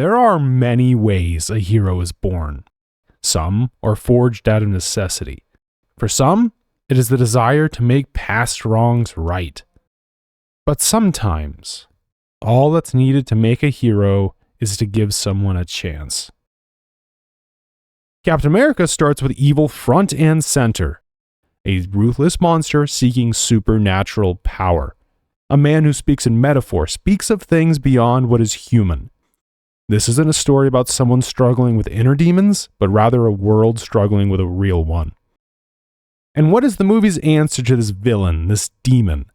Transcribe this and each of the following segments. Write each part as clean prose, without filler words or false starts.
There are many ways a hero is born. Some are forged out of necessity. For some, it is the desire to make past wrongs right. But sometimes, all that's needed to make a hero is to give someone a chance. Captain America starts with evil front and center. A ruthless monster seeking supernatural power. A man who speaks in metaphor, speaks of things beyond what is human. This isn't a story about someone struggling with inner demons, but rather a world struggling with a real one. And what is the movie's answer to this villain, this demon?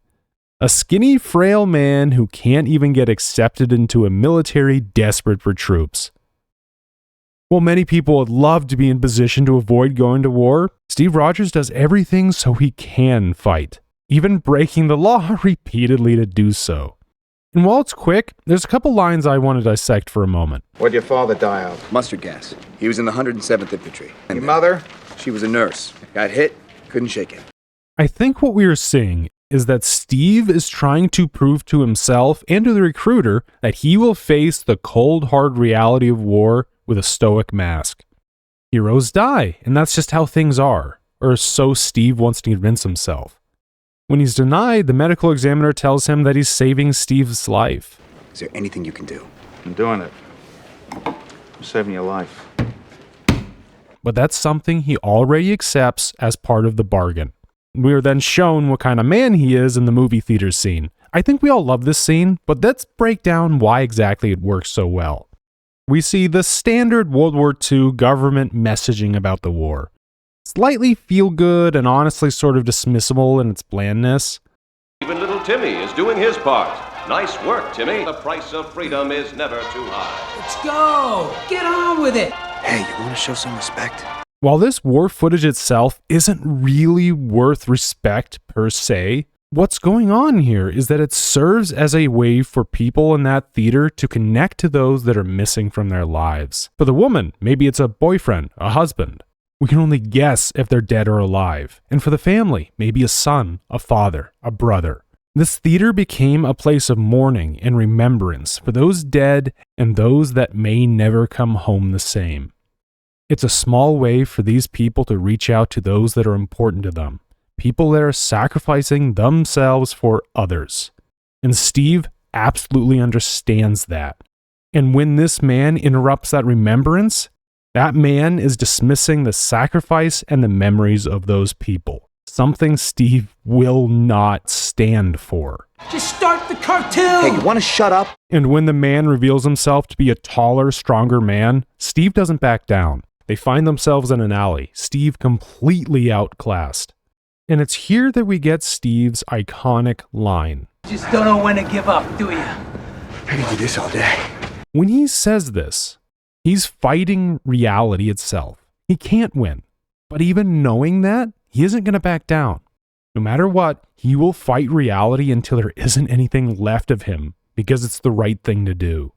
A skinny, frail man who can't even get accepted into a military desperate for troops. While many people would love to be in position to avoid going to war, Steve Rogers does everything so he can fight, even breaking the law repeatedly to do so. And while it's quick, there's a couple lines I want to dissect for a moment. What'd your father die of? Mustard gas. He was in the 107th Infantry. Your mother? She was a nurse. Got hit, couldn't shake it. I think what we are seeing is that Steve is trying to prove to himself and to the recruiter that he will face the cold, hard reality of war with a stoic mask. Heroes die, and that's just how things are, or so Steve wants to convince himself. When he's denied, the medical examiner tells him that he's saving Steve's life. Is there anything you can do? I'm doing it. I'm saving your life. But that's something he already accepts as part of the bargain. We are then shown what kind of man he is in the movie theater scene. I think we all love this scene, but let's break down why exactly it works so well. We see the standard World War II government messaging about the war. Slightly feel-good and honestly sort of dismissible in its blandness. Even little Timmy is doing his part. Nice work, Timmy. The price of freedom is never too high. Let's go! Get on with it! Hey, you want to show some respect? While this war footage itself isn't really worth respect per se, what's going on here is that it serves as a way for people in that theater to connect to those that are missing from their lives. For the woman, maybe it's a boyfriend, a husband. We can only guess if they're dead or alive. And for the family, maybe a son, a father, a brother. This theater became a place of mourning and remembrance for those dead and those that may never come home the same. It's a small way for these people to reach out to those that are important to them. People that are sacrificing themselves for others. And Steve absolutely understands that. And when this man interrupts that remembrance, that man is dismissing the sacrifice and the memories of those people. Something Steve will not stand for. Just start the cartoon! Hey, you want to shut up? And when the man reveals himself to be a taller, stronger man, Steve doesn't back down. They find themselves in an alley, Steve completely outclassed. And it's here that we get Steve's iconic line. Just don't know when to give up, do you? I can do this all day. When he says this, he's fighting reality itself. He can't win. But even knowing that, he isn't going to back down. No matter what, he will fight reality until there isn't anything left of him, because it's the right thing to do.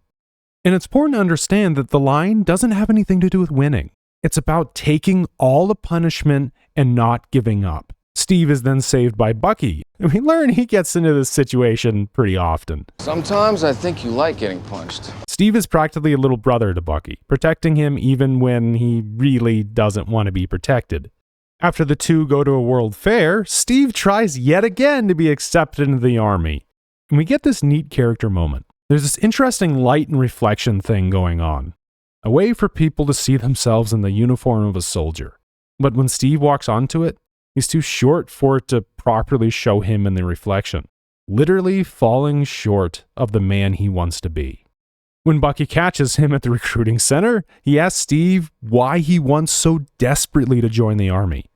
And it's important to understand that the line doesn't have anything to do with winning. It's about taking all the punishment and not giving up. Steve is then saved by Bucky, and we learn he gets into this situation pretty often. Sometimes I think you like getting punched. Steve is practically a little brother to Bucky, protecting him even when he really doesn't want to be protected. After the two go to a world fair, Steve tries yet again to be accepted into the army. And we get this neat character moment. There's this interesting light and reflection thing going on. A way for people to see themselves in the uniform of a soldier. But when Steve walks onto it, he's too short for it to properly show him in the reflection. Literally falling short of the man he wants to be. When Bucky catches him at the recruiting center, he asks Steve why he wants so desperately to join the army.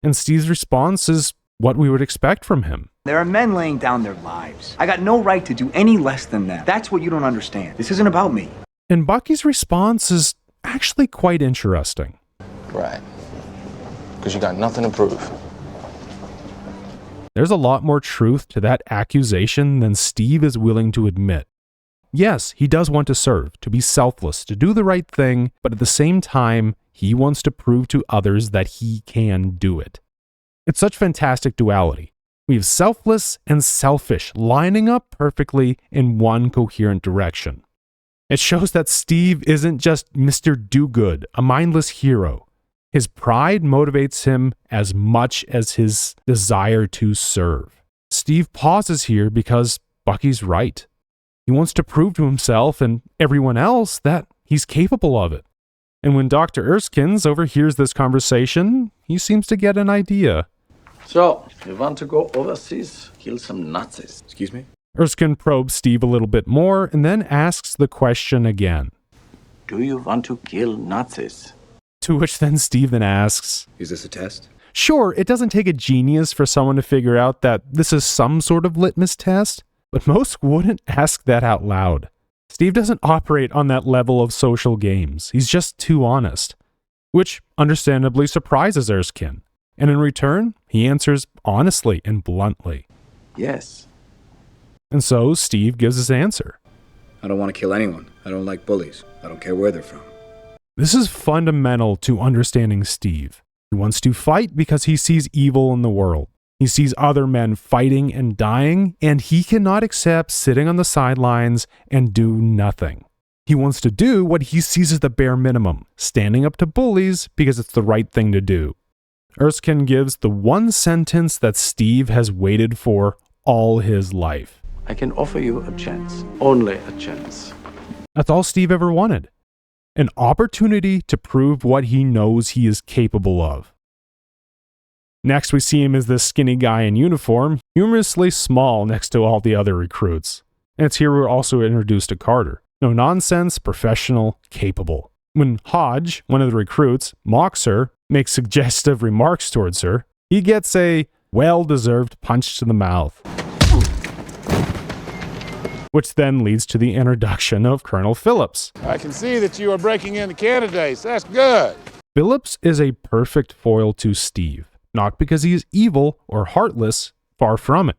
And Steve's response is what we would expect from him. There are men laying down their lives. I got no right to do any less than that. That's what you don't understand. This isn't about me. And Bucky's response is actually quite interesting. Right. Because you got nothing to prove. There's a lot more truth to that accusation than Steve is willing to admit. Yes, he does want to serve, to be selfless, to do the right thing, but at the same time, he wants to prove to others that he can do it. It's such fantastic duality. We have selfless and selfish lining up perfectly in one coherent direction. It shows that Steve isn't just Mr. Do-Good, a mindless hero. His pride motivates him as much as his desire to serve. Steve pauses here because Bucky's right. He wants to prove to himself and everyone else that he's capable of it. And when Dr. Erskines overhears this conversation, he seems to get an idea. So, you want to go overseas, kill some Nazis? Excuse me? Erskine probes Steve a little bit more and then asks the question again. Do you want to kill Nazis? To which then Steve then asks, Is this a test? sure, it doesn't take a genius for someone to figure out that this is some sort of litmus test, but most wouldn't ask that out loud. Steve doesn't operate on that level of social games. He's just too honest, which understandably surprises Erskine. And in return, he answers honestly and bluntly. Yes. And so Steve gives his answer. I don't want to kill anyone. I don't like bullies. I don't care where they're from. This is fundamental to understanding Steve. He wants to fight because he sees evil in the world. He sees other men fighting and dying, and he cannot accept sitting on the sidelines and do nothing. He wants to do what he sees as the bare minimum, standing up to bullies because it's the right thing to do. Erskine gives the one sentence that Steve has waited for all his life. I can offer you a chance. Only a chance. That's all Steve ever wanted. An opportunity to prove what he knows he is capable of. Next, we see him as this skinny guy in uniform, humorously small next to all the other recruits. And it's here we're also introduced to Carter. No nonsense, professional, capable. When Hodge, one of the recruits, mocks her, makes suggestive remarks towards her, he gets a well-deserved punch to the mouth. Which then leads to the introduction of Colonel Phillips. I can see that you are breaking into candidates. That's good. Phillips is a perfect foil to Steve, not because he is evil or heartless, far from it.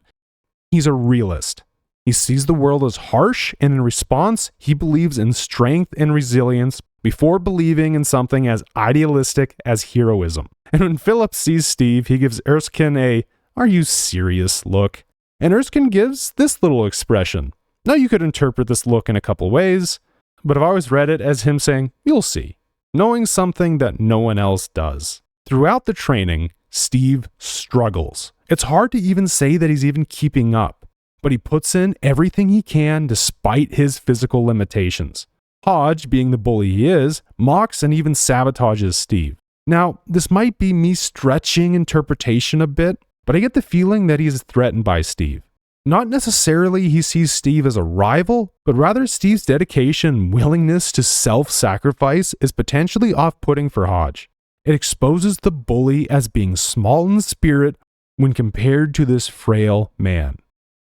He's a realist. He sees the world as harsh, and in response, he believes in strength and resilience before believing in something as idealistic as heroism. And when Phillips sees Steve, he gives Erskine a, "Are you serious?" look. And Erskine gives this little expression. Now you could interpret this look in a couple ways, but I've always read it as him saying, "You'll see," knowing something that no one else does. Throughout the training, Steve struggles. It's hard to even say that he's even keeping up, but he puts in everything he can despite his physical limitations. Hodge, being the bully he is, mocks and even sabotages Steve. Now, this might be me stretching interpretation a bit, but I get the feeling that he is threatened by Steve. Not necessarily he sees Steve as a rival, but rather Steve's dedication and willingness to self-sacrifice is potentially off-putting for Hodge. It exposes the bully as being small in spirit when compared to this frail man.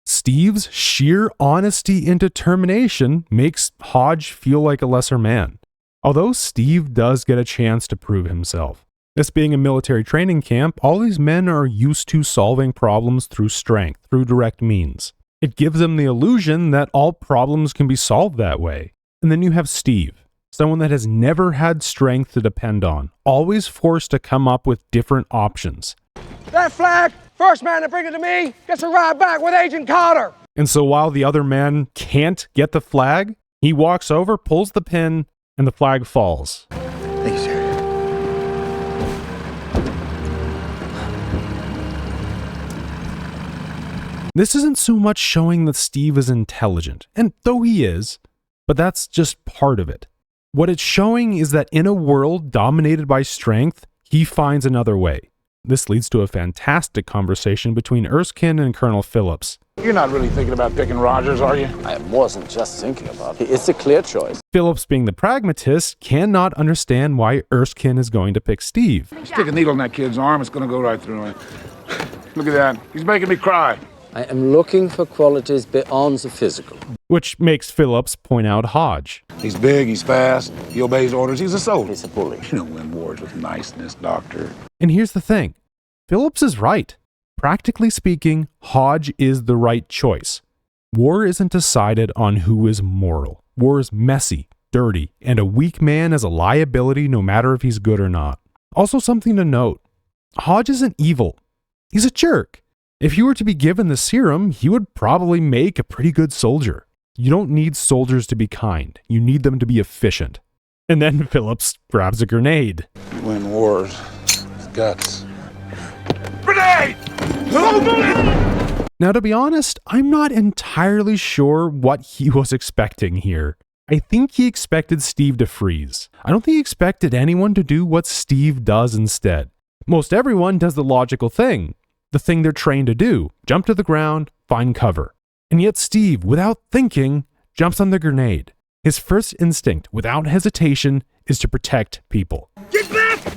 Steve's sheer honesty and determination makes Hodge feel like a lesser man, although Steve does get a chance to prove himself. This being a military training camp, all these men are used to solving problems through strength, through direct means. It gives them the illusion that all problems can be solved that way. And then you have Steve, someone that has never had strength to depend on, always forced to come up with different options. That flag, first man to bring it to me gets a ride back with Agent Carter. And so while the other man can't get the flag, he walks over, pulls the pin, and the flag falls. Thank you, sir. This isn't so much showing that Steve is intelligent, and though he is, but that's just part of it. What it's showing is that in a world dominated by strength, he finds another way. This leads to a fantastic conversation between Erskine and Colonel Phillips. You're not really thinking about picking Rogers, are you? I wasn't just thinking about it. It's a clear choice. Phillips, being the pragmatist, cannot understand why Erskine is going to pick Steve. Stick a needle in that kid's arm, it's gonna go right through him. Look at that. He's making me cry. I am looking for qualities beyond the physical. Which makes Phillips point out Hodge. He's big, he's fast, he obeys orders, he's a soldier. He's a bully. You don't win wars with niceness, Doctor. And here's the thing. Phillips is right. Practically speaking, Hodge is the right choice. War isn't decided on who is moral. War is messy, dirty, and a weak man is a liability no matter if he's good or not. Also something to note, Hodge isn't evil. He's a jerk. If he were to be given the serum, he would probably make a pretty good soldier. You don't need soldiers to be kind. You need them to be efficient. And then Phillips grabs a grenade. You win wars with guts. Grenade! Now, to be honest, I'm not entirely sure what he was expecting here. I think he expected Steve to freeze. I don't think he expected anyone to do what Steve does instead. Most everyone does the logical thing, the thing they're trained to do, jump to the ground, find cover. And yet Steve, without thinking, jumps on the grenade. His first instinct, without hesitation, is to protect people. Get back!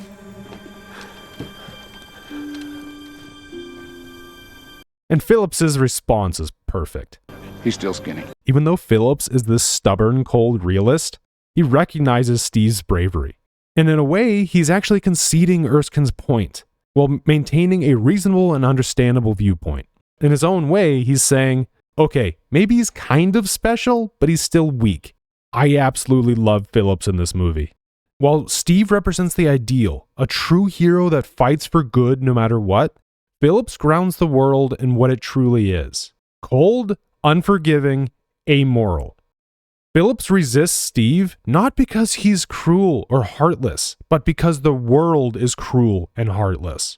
And Phillips's response is perfect. He's still skinny. Even though Phillips is this stubborn, cold realist, he recognizes Steve's bravery. And in a way, he's actually conceding Erskine's point, while maintaining a reasonable and understandable viewpoint. In his own way, he's saying, okay, maybe he's kind of special, but he's still weak. I absolutely love Phillips in this movie. While Steve represents the ideal, a true hero that fights for good no matter what, Phillips grounds the world in what it truly is. Cold, unforgiving, amoral. Phillips resists Steve not because he's cruel or heartless, but because the world is cruel and heartless.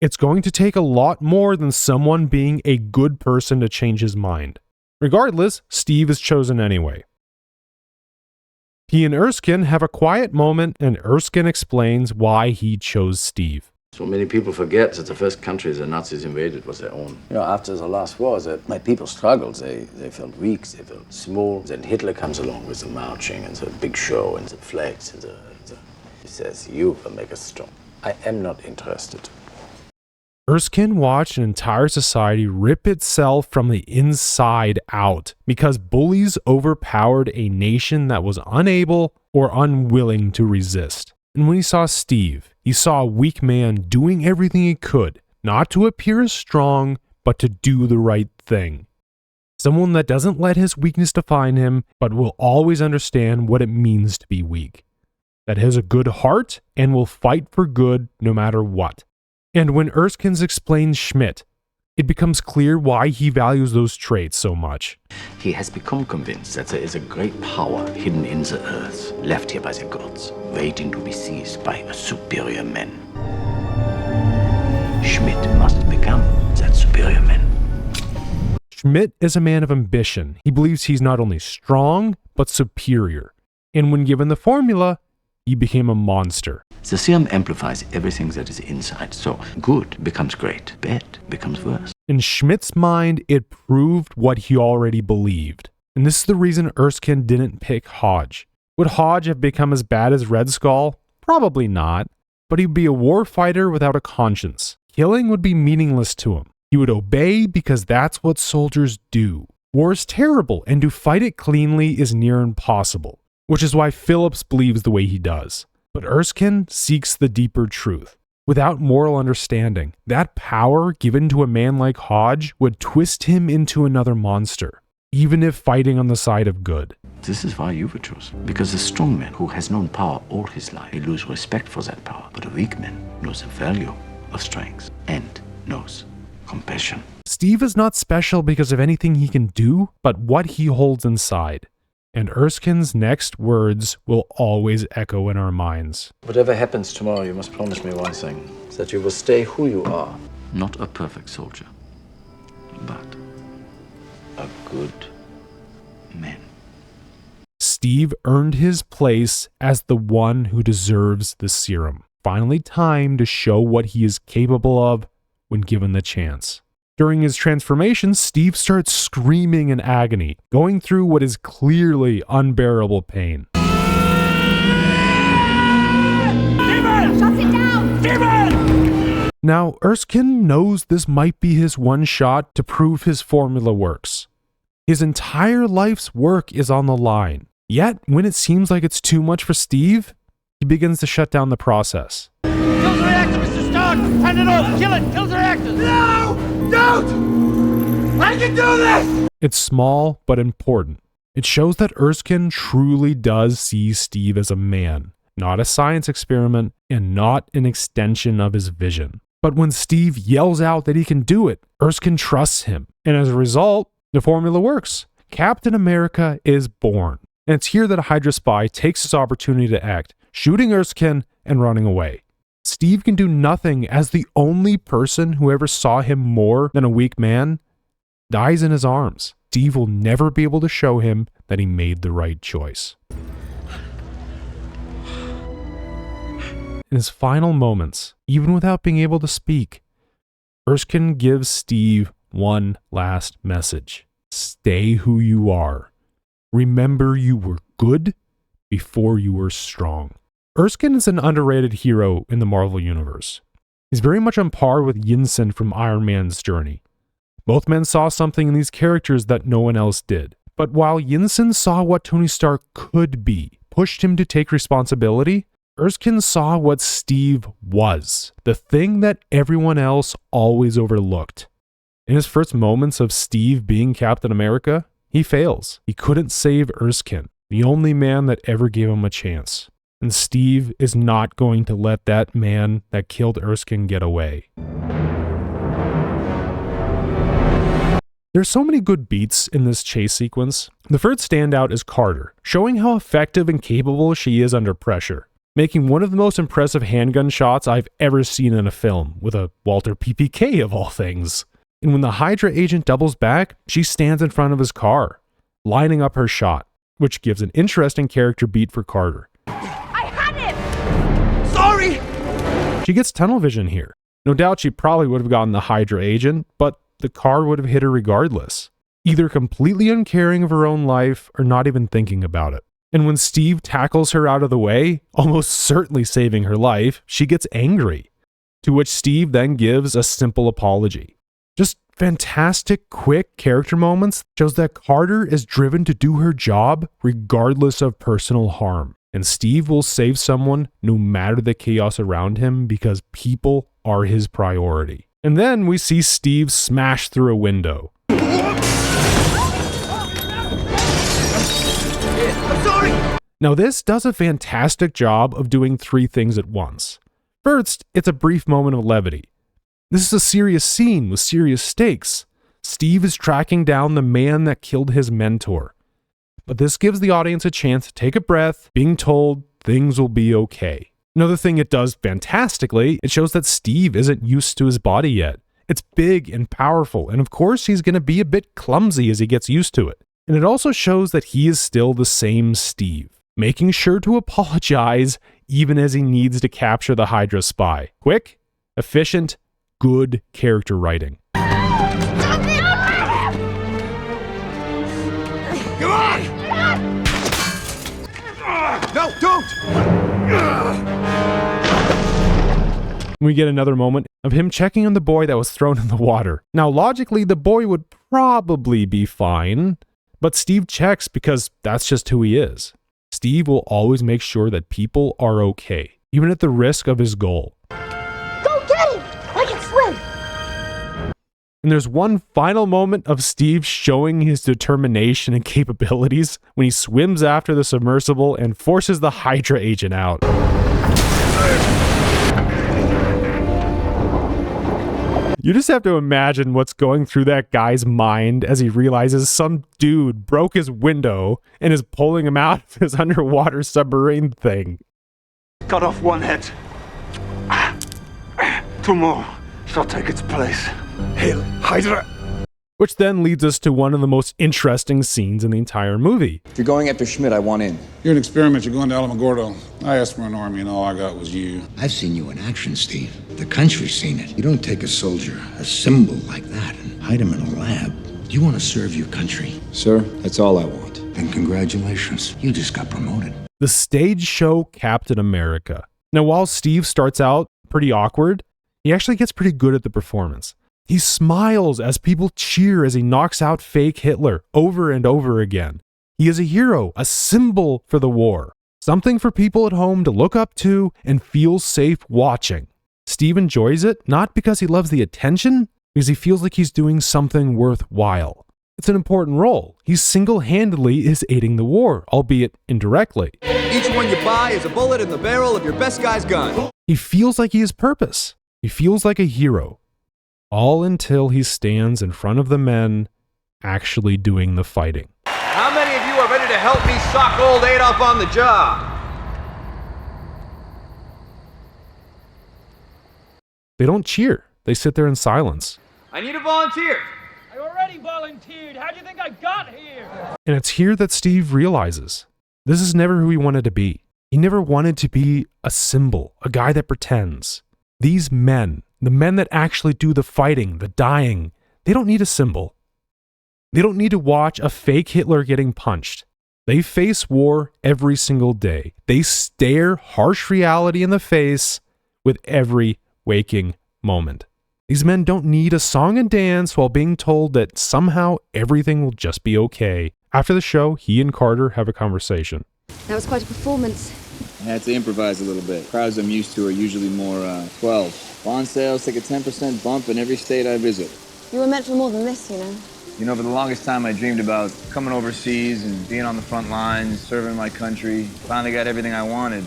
It's going to take a lot more than someone being a good person to change his mind. Regardless, Steve is chosen anyway. He and Erskine have a quiet moment, and Erskine explains why he chose Steve. So many people forget that the first country the Nazis invaded was their own. You know, after the last war, my people struggled. They felt weak, they felt small. Then Hitler comes along with the marching and the big show and the flags. And he says, you will make us strong. I am not interested. Erskine watched an entire society rip itself from the inside out because bullies overpowered a nation that was unable or unwilling to resist. And when he saw Steve, he saw a weak man doing everything he could, not to appear as strong, but to do the right thing. Someone that doesn't let his weakness define him, but will always understand what it means to be weak. That has a good heart and will fight for good no matter what. And when Erskine explains Schmidt, it becomes clear why he values those traits so much. He has become convinced that there is a great power hidden in the earth, left here by the gods, waiting to be seized by a superior man. Schmidt must become that superior man. Schmidt is a man of ambition. He believes he's not only strong, but superior. And when given the formula, he became a monster. The serum amplifies everything that is inside, so good becomes great, bad becomes worse. In Schmidt's mind, it proved what he already believed. And this is the reason Erskine didn't pick Hodge. Would Hodge have become as bad as Red Skull? Probably not. But he'd be a war fighter without a conscience. Killing would be meaningless to him. He would obey because that's what soldiers do. War is terrible, and to fight it cleanly is near impossible. Which is why Phillips believes the way he does. But Erskine seeks the deeper truth. Without moral understanding, that power given to a man like Hodge would twist him into another monster, even if fighting on the side of good. This is why you were chosen. Because a strong man who has known power all his life may lose respect for that power. But a weak man knows the value of strength and knows compassion. Steve is not special because of anything he can do, but what he holds inside. And Erskine's next words will always echo in our minds. Whatever happens tomorrow, you must promise me one thing. That you will stay who you are. Not a perfect soldier, but a good man. Steve earned his place as the one who deserves the serum. Finally time to show what he is capable of when given the chance. During his transformation, Steve starts screaming in agony, going through what is clearly unbearable pain. Demon! Shut it down! Demon! Now, Erskine knows this might be his one shot to prove his formula works. His entire life's work is on the line. Yet, when it seems like it's too much for Steve, he begins to shut down the process. Kill the reactor, Mr. Stark! Hand it over! Kill it! Kill the reactor! No! Don't! I can do this! It's small, but important. It shows that Erskine truly does see Steve as a man, not a science experiment, and not an extension of his vision. But when Steve yells out that he can do it, Erskine trusts him. And as a result, the formula works. Captain America is born. And it's here that a Hydra spy takes his opportunity to act, shooting Erskine and running away. Steve can do nothing as the only person who ever saw him more than a weak man dies in his arms. Steve will never be able to show him that he made the right choice. In his final moments, even without being able to speak, Erskine gives Steve one last message. Stay who you are. Remember you were good before you were strong. Erskine is an underrated hero in the Marvel Universe. He's very much on par with Yinsen from Iron Man's journey. Both men saw something in these characters that no one else did. But while Yinsen saw what Tony Stark could be, pushed him to take responsibility, Erskine saw what Steve was, the thing that everyone else always overlooked. In his first moments of Steve being Captain America, he fails. He couldn't save Erskine, the only man that ever gave him a chance. And Steve is not going to let that man that killed Erskine get away. There's so many good beats in this chase sequence. The first standout is Carter, showing how effective and capable she is under pressure, making one of the most impressive handgun shots I've ever seen in a film, with a Walter PPK of all things. And when the Hydra agent doubles back, she stands in front of his car, lining up her shot, which gives an interesting character beat for Carter. I had him! Sorry! She gets tunnel vision here. No doubt she probably would have gotten the Hydra agent, but the car would have hit her regardless, either completely uncaring of her own life or not even thinking about it. And when Steve tackles her out of the way, almost certainly saving her life, she gets angry, to which Steve then gives a simple apology. Just fantastic, quick character moments shows that Carter is driven to do her job regardless of personal harm. And Steve will save someone no matter the chaos around him because people are his priority. And then we see Steve smash through a window. Now this does a fantastic job of doing three things at once. First, it's a brief moment of levity. This is a serious scene with serious stakes. Steve is tracking down the man that killed his mentor. But this gives the audience a chance to take a breath, being told things will be okay. Another thing it does fantastically, it shows that Steve isn't used to his body yet. It's big and powerful, and of course he's going to be a bit clumsy as he gets used to it. And it also shows that he is still the same Steve, making sure to apologize even as he needs to capture the Hydra spy. Quick, efficient, good character writing. Come on! No, don't! We get another moment of him checking on the boy that was thrown in the water. Now, logically, the boy would probably be fine, but Steve checks because that's just who he is. Steve will always make sure that people are okay, even at the risk of his goal. Go get him! I can swim! And there's one final moment of Steve showing his determination and capabilities when he swims after the submersible and forces the Hydra agent out. You just have to imagine what's going through that guy's mind as he realizes some dude broke his window and is pulling him out of his underwater submarine thing. Cut off one head. Two more shall take its place. Hail Hydra! Which then leads us to one of the most interesting scenes in the entire movie. If you're going after Schmidt, I want in. You're an experiment. You're going to Alamogordo. I asked for an army, and all I got was you. I've seen you in action, Steve. The country's seen it. You don't take a soldier, a symbol like that, and hide him in a lab. You want to serve your country. Sir, that's all I want. Then congratulations. You just got promoted. The stage show Captain America. Now, while Steve starts out pretty awkward, he actually gets pretty good at the performance. He smiles as people cheer as he knocks out fake Hitler over and over again. He is a hero, a symbol for the war, something for people at home to look up to and feel safe watching. Steve enjoys it, not because he loves the attention, because he feels like he's doing something worthwhile. It's an important role. He single-handedly is aiding the war, albeit indirectly. Each one you buy is a bullet in the barrel of your best guy's gun. He feels like he has purpose. He feels like a hero. All until he stands in front of the men actually doing the fighting. to help me sock old Adolf on the job. They don't cheer. They sit there in silence. I need a volunteer. I already volunteered. How do you think I got here? And it's here that Steve realizes this is never who he wanted to be. He never wanted to be a symbol, a guy that pretends. These men, the men that actually do the fighting, the dying, they don't need a symbol. They don't need to watch a fake Hitler getting punched. They face war every single day. They stare harsh reality in the face with every waking moment. These men don't need a song and dance while being told that somehow everything will just be okay. After the show, he and Carter have a conversation. That was quite a performance. I had to improvise a little bit. Crowds I'm used to are usually more 12. Bond sales take a 10% bump in every state I visit. You were meant for more than this, you know. You know, for the longest time I dreamed about coming overseas and being on the front lines, serving my country. Finally got everything I wanted,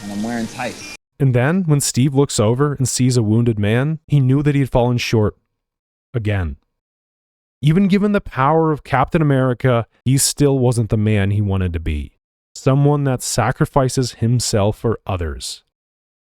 and I'm wearing tights. And then, when Steve looks over and sees a wounded man, he knew that he had fallen short. Again. Even given the power of Captain America, he still wasn't the man he wanted to be. Someone that sacrifices himself for others.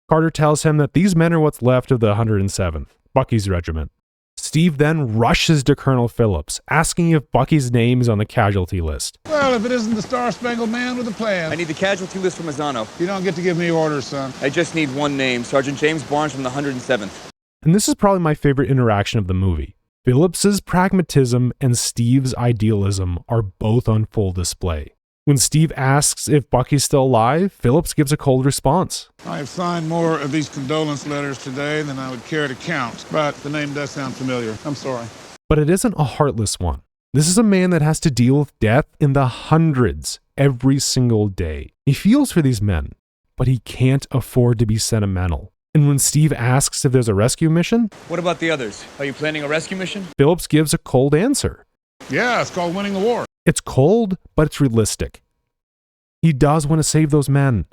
Carter tells him that these men are what's left of the 107th, Bucky's regiment. Steve then rushes to Colonel Phillips, asking if Bucky's name is on the casualty list. Well, if it isn't the Star-Spangled Man with a plan. I need the casualty list from Mazzano. You don't get to give me orders, son. I just need one name, Sergeant James Barnes from the 107th. And this is probably my favorite interaction of the movie. Phillips's pragmatism and Steve's idealism are both on full display. When Steve asks if Bucky's still alive, Phillips gives a cold response. I have signed more of these condolence letters today than I would care to count, but the name does sound familiar. I'm sorry. But it isn't a heartless one. This is a man that has to deal with death in the hundreds every single day. He feels for these men, but he can't afford to be sentimental. And when Steve asks if there's a rescue mission, What about the others? Are you planning a rescue mission? Phillips gives a cold answer. Yeah, it's called winning the war. It's cold, but it's realistic. He does want to save those men,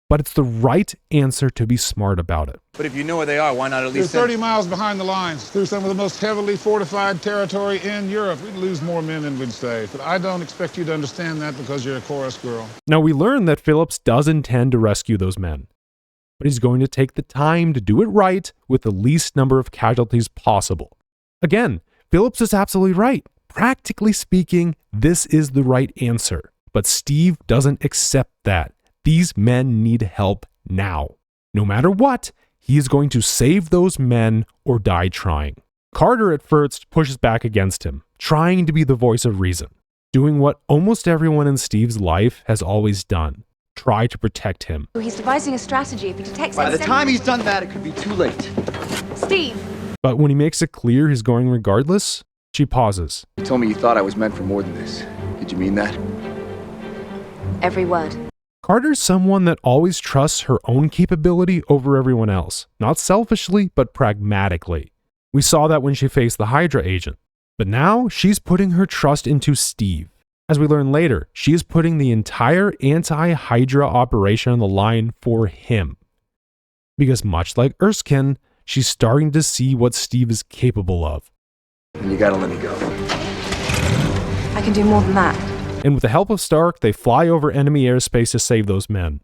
but it's the right answer to be smart about it. But if you know where they are, why not at They're least 30 miles behind the lines, through some of the most heavily fortified territory in Europe. We'd lose more men than we'd save. But I don't expect you to understand that because you're a chorus girl. Now we learn that Phillips does intend to rescue those men, but he's going to take the time to do it right with the least number of casualties possible. Again, Phillips is absolutely right. Practically speaking, this is the right answer. But Steve doesn't accept that. These men need help now. No matter what, he is going to save those men or die trying. Carter at first pushes back against him, trying to be the voice of reason, doing what almost everyone in Steve's life has always done. Try to protect him. He's devising a strategy. If he detects By the time he's done that, it could be too late. Steve! But when he makes it clear he's going regardless, she pauses. You told me you thought I was meant for more than this. Did you mean that? Every word. Carter's someone that always trusts her own capability over everyone else, not selfishly, but pragmatically. We saw that when she faced the Hydra agent. But now she's putting her trust into Steve. As we learn later, she is putting the entire anti-Hydra operation on the line for him. Because much like Erskine, she's starting to see what Steve is capable of. And you gotta let me go. I can do more than that. And with the help of Stark, they fly over enemy airspace to save those men.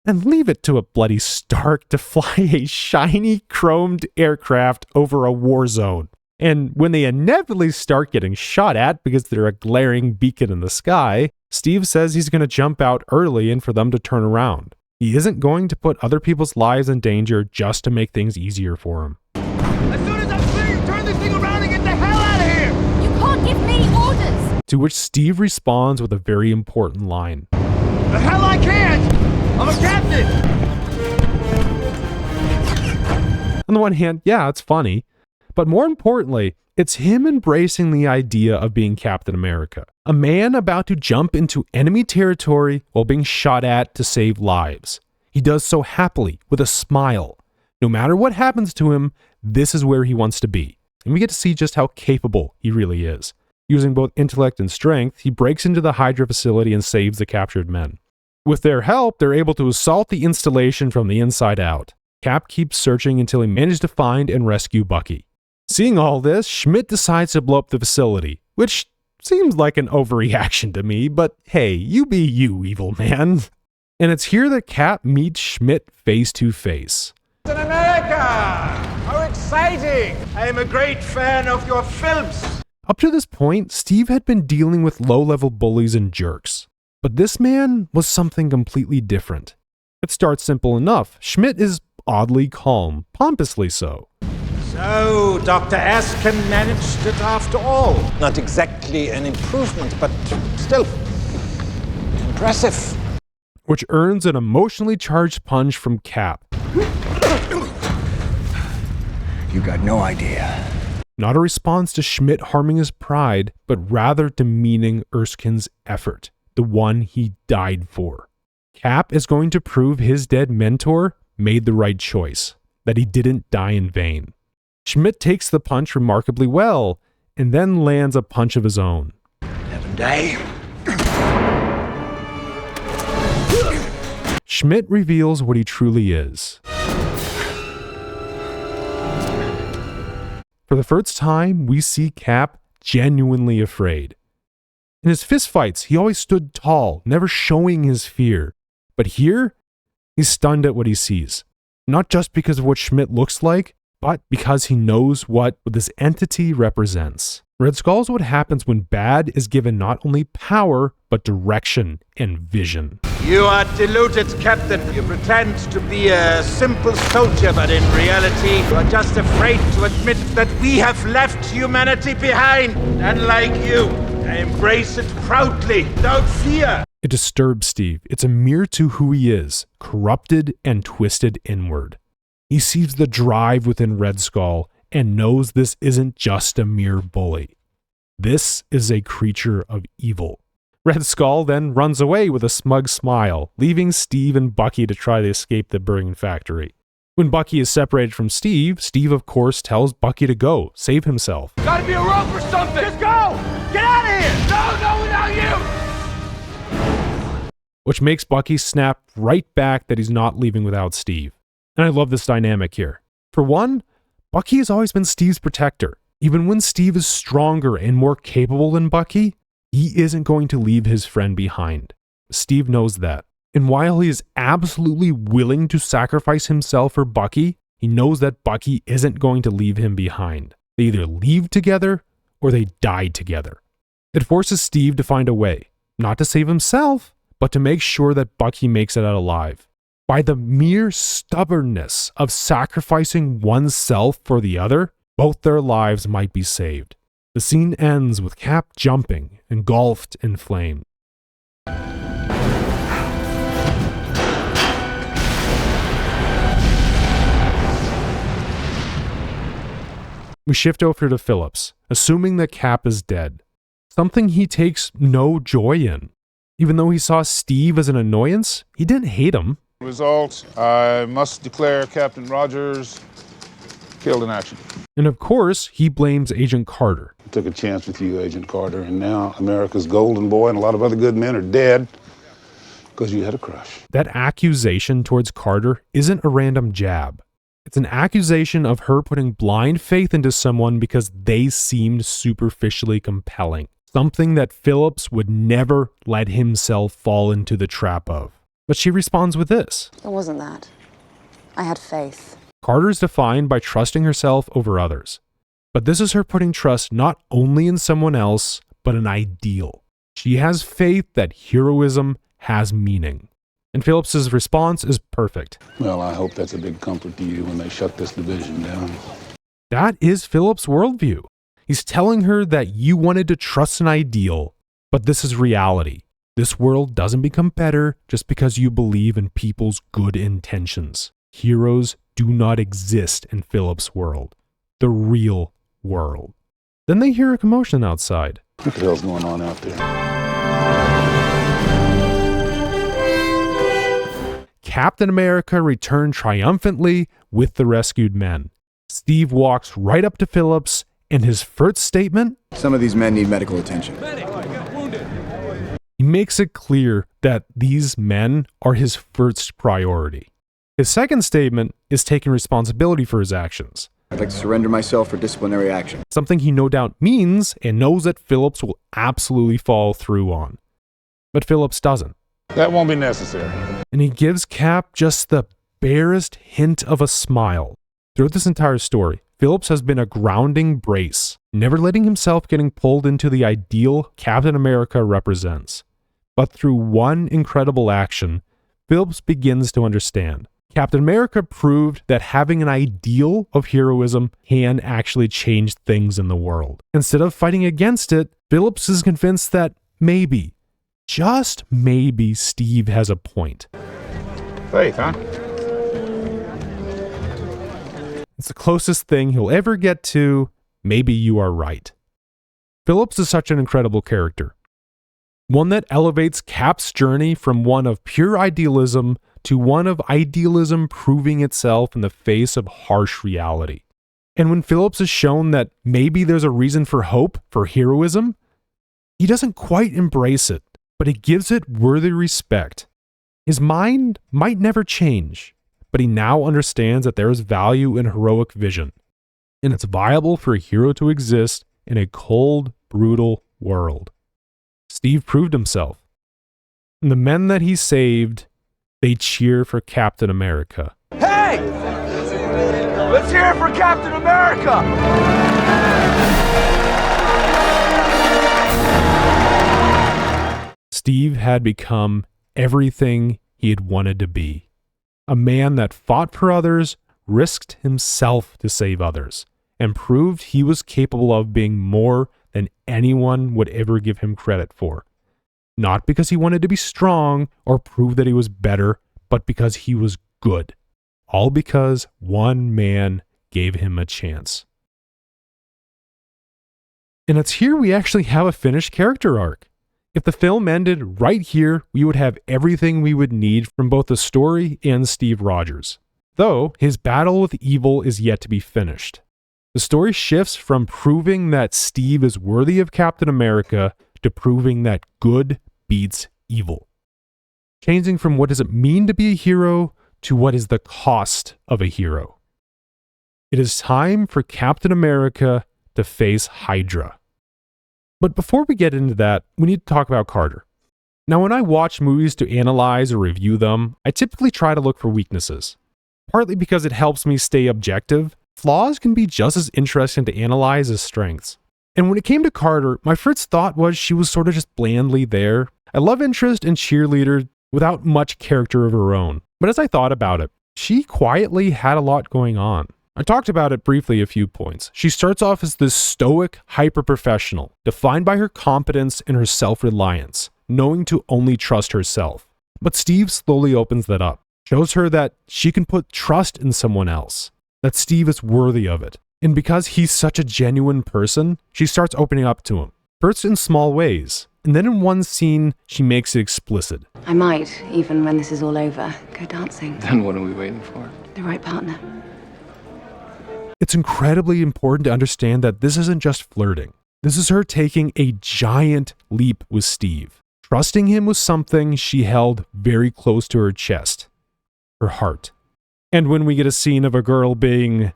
And leave it to a bloody Stark to fly a shiny chromed aircraft over a war zone. And when they inevitably start getting shot at because they're a glaring beacon in the sky, Steve says he's going to jump out early and for them to turn around. He isn't going to put other people's lives in danger just to make things easier for him. As soon as I'm clear, turn this thing around and get the hell out of here! You can't give me orders! To which Steve responds with a very important line. The hell I can't! I'm a captain! On the one hand, yeah, it's funny. But more importantly, it's him embracing the idea of being Captain America. A man about to jump into enemy territory while being shot at to save lives. He does so happily, with a smile. No matter what happens to him, this is where he wants to be. And we get to see just how capable he really is. Using both intellect and strength, he breaks into the Hydra facility and saves the captured men. With their help, they're able to assault the installation from the inside out. Cap keeps searching until he manages to find and rescue Bucky. Seeing all this, Schmidt decides to blow up the facility, which seems like an overreaction to me, but hey, you be you, evil man. And it's here that Cap meets Schmidt face to face. In America! How exciting! I am a great fan of your films. Up to this point, Steve had been dealing with low-level bullies and jerks. But this man was something completely different. It starts simple enough. Schmidt is oddly calm, pompously so. So, Dr. Askin managed it after all. Not exactly an improvement, but still impressive. Which earns an emotionally charged punch from Cap. You got no idea. Not a response to Schmidt harming his pride, but rather demeaning Erskine's effort, the one he died for. Cap is going to prove his dead mentor made the right choice, that he didn't die in vain. Schmidt takes the punch remarkably well, and then lands a punch of his own. Have a day. Schmidt reveals what he truly is. For the first time, we see Cap genuinely afraid. In his fistfights, he always stood tall, never showing his fear. But here, he's stunned at what he sees. Not just because of what Schmidt looks like, but because he knows what this entity represents. Red Skull is what happens when bad is given not only power, but direction and vision. You are deluded, Captain. You pretend to be a simple soldier, but in reality, you are just afraid to admit that we have left humanity behind. Unlike you, I embrace it proudly, without fear. It disturbs Steve. It's a mirror to who he is, corrupted and twisted inward. He sees the drive within Red Skull and knows this isn't just a mere bully. This is a creature of evil. Red Skull then runs away with a smug smile, leaving Steve and Bucky to try to escape the burning factory. When Bucky is separated from Steve, Steve of course tells Bucky to go, save himself. Gotta be a rope or something! Just go! Get out of here! No, without you! Which makes Bucky snap right back that he's not leaving without Steve. And I love this dynamic here. For one, Bucky has always been Steve's protector. Even when Steve is stronger and more capable than Bucky, he isn't going to leave his friend behind. Steve knows that. And while he is absolutely willing to sacrifice himself for Bucky, he knows that Bucky isn't going to leave him behind. They either leave together or they die together. It forces Steve to find a way, not to save himself, but to make sure that Bucky makes it out alive. By the mere stubbornness of sacrificing oneself for the other, both their lives might be saved. The scene ends with Cap jumping, engulfed in flame. We shift over to Phillips, assuming that Cap is dead. Something he takes no joy in. Even though he saw Steve as an annoyance, he didn't hate him. Result, I must declare Captain Rogers killed in action. And of course, he blames Agent Carter. I took a chance with you, Agent Carter, and now America's golden boy and a lot of other good men are dead because you had a crush. That accusation towards Carter isn't a random jab. It's an accusation of her putting blind faith into someone because they seemed superficially compelling. Something that Phillips would never let himself fall into the trap of. But she responds with this. It wasn't that. I had faith. Carter is defined by trusting herself over others. But this is her putting trust not only in someone else, but an ideal. She has faith that heroism has meaning. And Phillips's response is perfect. Well, I hope that's a big comfort to you when they shut this division down. That is Phillips' worldview. He's telling her that you wanted to trust an ideal, but this is reality. This world doesn't become better just because you believe in people's good intentions. Heroes do not exist in Phillips' world. The real world. Then they hear a commotion outside. What the hell's going on out there? Captain America returned triumphantly with the rescued men. Steve walks right up to Phillips, and his first statement? Some of these men need medical attention. He makes it clear that these men are his first priority. His second statement is taking responsibility for his actions. I'd like to surrender myself for disciplinary action. Something he no doubt means and knows that Phillips will absolutely follow through on. But Phillips doesn't. That won't be necessary. And he gives Cap just the barest hint of a smile. Throughout this entire story, Phillips has been a grounding brace, never letting himself getting pulled into the ideal Captain America represents. But through one incredible action, Phillips begins to understand. Captain America proved that having an ideal of heroism can actually change things in the world. Instead of fighting against it, Phillips is convinced that maybe, just maybe, Steve has a point. Faith, huh? It's the closest thing he'll ever get to, maybe you are right. Phillips is such an incredible character. One that elevates Cap's journey from one of pure idealism to one of idealism proving itself in the face of harsh reality. And when Phillips is shown that maybe there's a reason for hope, for heroism, he doesn't quite embrace it, but he gives it worthy respect. His mind might never change, but he now understands that there is value in heroic vision, and it's viable for a hero to exist in a cold, brutal world. Steve proved himself. And the men that he saved, they cheer for Captain America. Hey! Let's hear it for Captain America! Steve had become everything he had wanted to be. A man that fought for others, risked himself to save others, and proved he was capable of being more than anyone would ever give him credit for. Not because he wanted to be strong or prove that he was better, but because he was good. All because one man gave him a chance. And it's here we actually have a finished character arc. If the film ended right here, we would have everything we would need from both the story and Steve Rogers. Though, his battle with evil is yet to be finished. The story shifts from proving that Steve is worthy of Captain America to proving that good beats evil. Changing from what does it mean to be a hero to what is the cost of a hero. It is time for Captain America to face Hydra. But before we get into that, we need to talk about Carter. Now, when I watch movies to analyze or review them, I typically try to look for weaknesses. Partly because it helps me stay objective, flaws can be just as interesting to analyze as strengths. And when it came to Carter, my first thought was she was sort of just blandly there, a love interest and cheerleader without much character of her own. But as I thought about it, she quietly had a lot going on. I talked about it briefly a few points. She starts off as this stoic, hyper-professional, defined by her competence and her self-reliance, knowing to only trust herself. But Steve slowly opens that up, shows her that she can put trust in someone else, that Steve is worthy of it. And because he's such a genuine person, she starts opening up to him, first in small ways, and then in one scene, she makes it explicit. I might, even when this is all over, go dancing. Then what are we waiting for? The right partner. It's incredibly important to understand that this isn't just flirting. This is her taking a giant leap with Steve, trusting him with something she held very close to her chest, her heart. And when we get a scene of a girl being,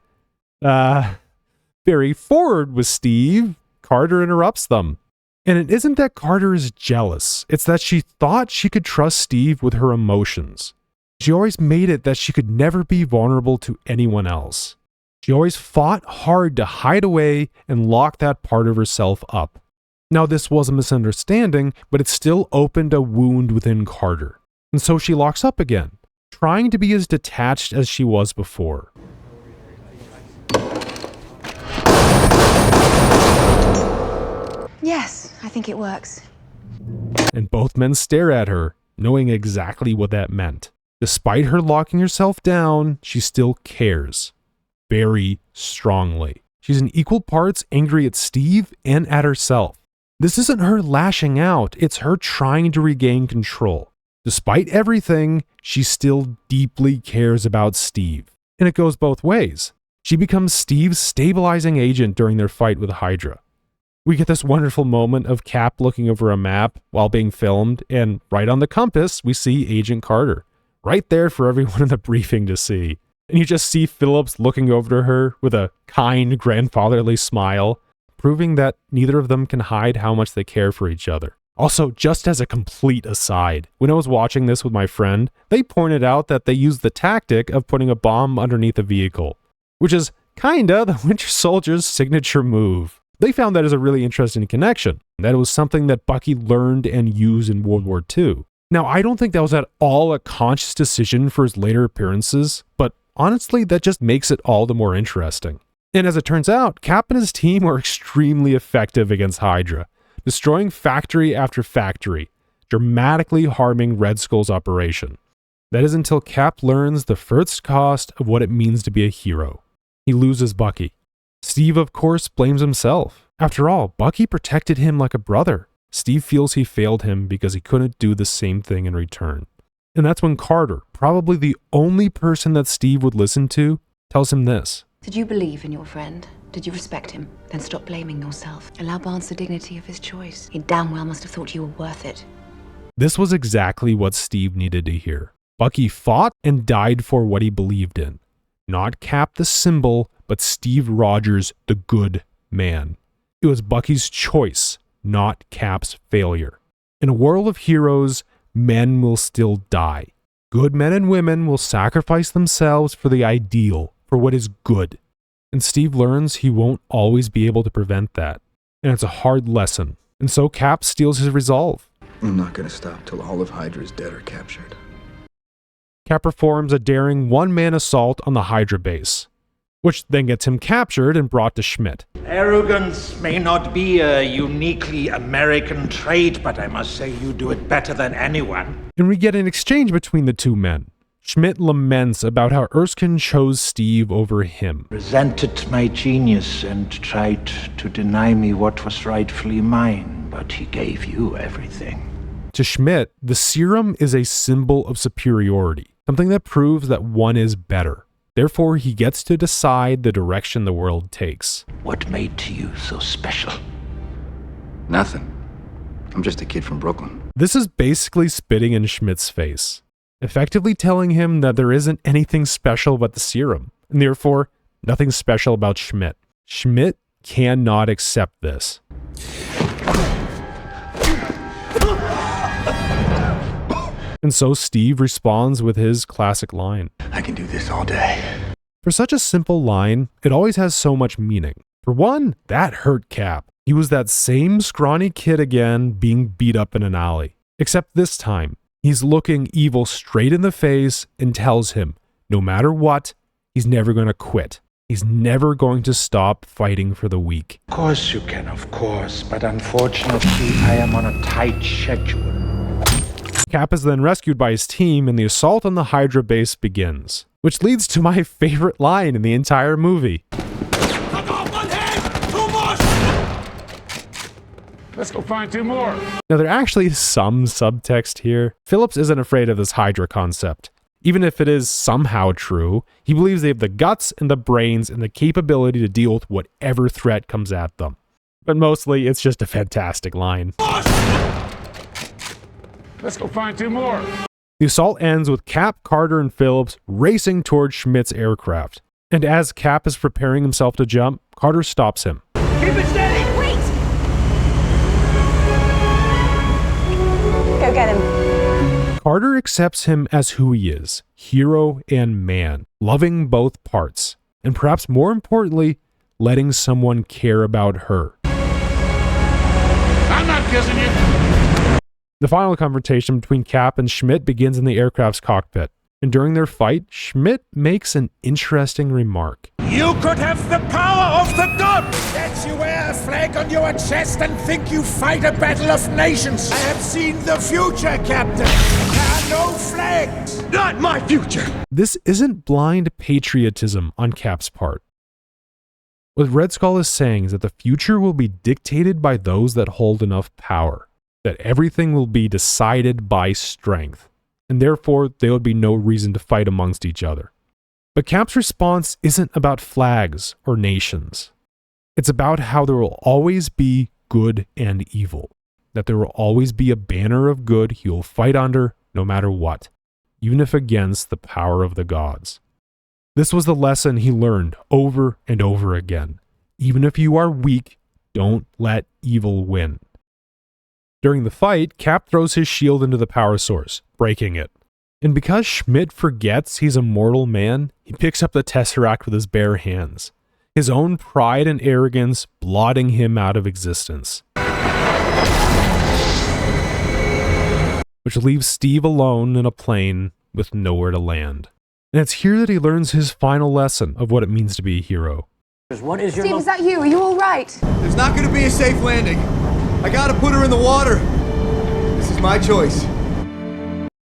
very forward with Steve, Carter interrupts them. And it isn't that Carter is jealous, it's that she thought she could trust Steve with her emotions. She always made it that she could never be vulnerable to anyone else. She always fought hard to hide away and lock that part of herself up. Now, this was a misunderstanding, but it still opened a wound within Carter. And so she locks up again, trying to be as detached as she was before. Yes, I think it works. And both men stare at her, knowing exactly what that meant. Despite her locking herself down, she still cares. Very strongly. She's in equal parts angry at Steve and at herself. This isn't her lashing out, it's her trying to regain control. Despite everything, she still deeply cares about Steve. And it goes both ways. She becomes Steve's stabilizing agent during their fight with Hydra. We get this wonderful moment of Cap looking over a map while being filmed, and right on the compass, we see Agent Carter. Right there for everyone in the briefing to see. and you just see Phillips looking over to her with a kind, grandfatherly smile, proving that neither of them can hide how much they care for each other. Also, just as a complete aside, when I was watching this with my friend, they pointed out that they used the tactic of putting a bomb underneath a vehicle, which is kinda the Winter Soldier's signature move. They found that as a really interesting connection, that it was something that Bucky learned and used in World War II. Now, I don't think that was at all a conscious decision for his later appearances, but honestly, that just makes it all the more interesting. And as it turns out, Cap and his team were extremely effective against Hydra, destroying factory after factory, dramatically harming Red Skull's operation. That is until Cap learns the first cost of what it means to be a hero. He loses Bucky. Steve, of course, blames himself. After all, Bucky protected him like a brother. Steve feels he failed him because he couldn't do the same thing in return. And that's when Carter, probably the only person that Steve would listen to, tells him this. Did you believe in your friend? Did you respect him? Then stop blaming yourself. Allow Barnes the dignity of his choice. He damn well must have thought you were worth it. This was exactly what Steve needed to hear. Bucky fought and died for what he believed in. Not Cap the symbol, but Steve Rogers, the good man. It was Bucky's choice, not Cap's failure. In a world of heroes, men will still die. Good men and women will sacrifice themselves for the ideal, for what is good. And Steve learns he won't always be able to prevent that. And it's a hard lesson. And so Cap steals his resolve. I'm not going to stop till all of Hydra's dead or captured. Cap performs a daring one-man assault on the Hydra base, which then gets him captured and brought to Schmidt. Arrogance may not be a uniquely American trait, but I must say you do it better than anyone. And we get an exchange between the two men. Schmidt laments about how Erskine chose Steve over him. Resented my genius and tried to deny me what was rightfully mine, but he gave you everything. To Schmidt, the serum is a symbol of superiority, something that proves that one is better. Therefore, he gets to decide the direction the world takes. What made you so special? Nothing. I'm just a kid from Brooklyn. This is basically spitting in Schmidt's face, effectively telling him that there isn't anything special about the serum, and therefore, nothing special about Schmidt. Schmidt cannot accept this. And so Steve responds with his classic line. I can do this all day. For such a simple line, it always has so much meaning. For one, that hurt Cap. He was that same scrawny kid again being beat up in an alley. Except this time, he's looking Evil straight in the face and tells him, no matter what, he's never going to quit. He's never going to stop fighting for the weak. Of course you can, of course, but unfortunately I am on a tight schedule. Cap is then rescued by his team and the assault on the Hydra base begins, which leads to my favorite line in the entire movie. Let's go find two more. Now there actually is some subtext here. Phillips isn't afraid of this Hydra concept. Even if it is somehow true, he believes they have the guts and the brains and the capability to deal with whatever threat comes at them. But mostly, it's just a fantastic line. Let's go find two more. The assault ends with Cap, Carter, and Phillips racing towards Schmidt's aircraft. And as Cap is preparing himself to jump, Carter stops him. Keep it steady! Wait! Go get him. Carter accepts him as who he is, hero and man, loving both parts, and perhaps more importantly, letting someone care about her. I'm not kissing you. The final confrontation between Cap and Schmidt begins in the aircraft's cockpit, and during their fight, Schmidt makes an interesting remark. You could have the power of the gods! That you wear a flag on your chest and think you fight a battle of nations! I have seen the future, Captain! There are no flags! Not my future! This isn't blind patriotism on Cap's part. What Red Skull is saying is that the future will be dictated by those that hold enough power, that everything will be decided by strength, and therefore there would be no reason to fight amongst each other. But Cap's response isn't about flags or nations. It's about how there will always be good and evil, that there will always be a banner of good he will fight under no matter what, even if against the power of the gods. This was the lesson he learned over and over again. Even if you are weak, don't let evil win. During the fight, Cap throws his shield into the power source, breaking it. And because Schmidt forgets he's a mortal man, he picks up the Tesseract with his bare hands, his own pride and arrogance blotting him out of existence. Which leaves Steve alone in a plane with nowhere to land. And it's here that he learns his final lesson of what it means to be a hero. What is Steve, is that you? Are you all right? There's not going to be a safe landing. I gotta put her in the water. This is my choice.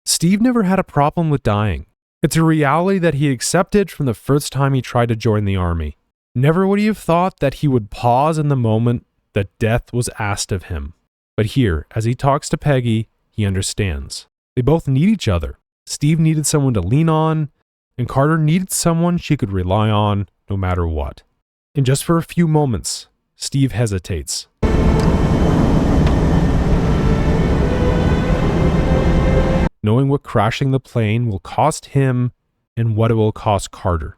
Steve never had a problem with dying. It's a reality that he accepted from the first time he tried to join the army. Never would he have thought that he would pause in the moment that death was asked of him. But here, as he talks to Peggy, he understands. They both need each other. Steve needed someone to lean on, and Carter needed someone she could rely on no matter what. And just for a few moments, Steve hesitates. Knowing what crashing the plane will cost him and what it will cost Carter.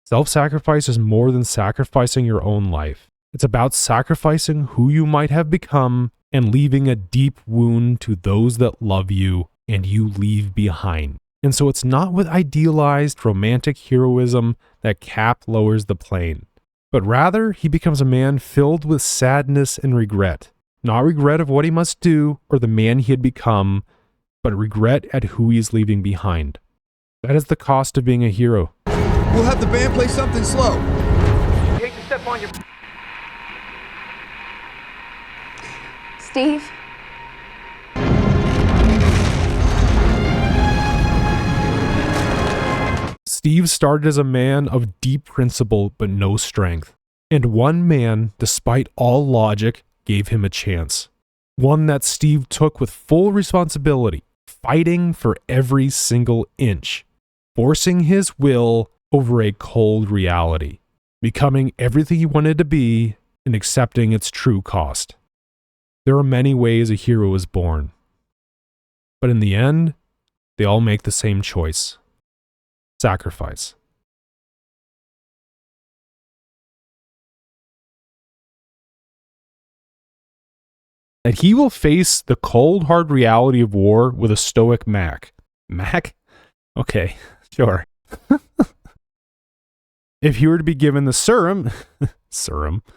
Self-sacrifice is more than sacrificing your own life. It's about sacrificing who you might have become and leaving a deep wound to those that love you and you leave behind. And so it's not with idealized romantic heroism that Cap lowers the plane, but rather he becomes a man filled with sadness and regret. Not regret of what he must do or the man he had become, but regret at who he is leaving behind. That is the cost of being a hero. We'll have the band play something slow. You hate to step on your... Steve? Steve started as a man of deep principle but no strength. And one man, despite all logic, gave him a chance. One that Steve took with full responsibility, fighting for every single inch, forcing his will over a cold reality, becoming everything he wanted to be and accepting its true cost. There are many ways a hero is born, but in the end, they all make the same choice: sacrifice. That he will face the cold, hard reality of war with a stoic Mac. Mac? Okay, sure. If he were to be given the serum,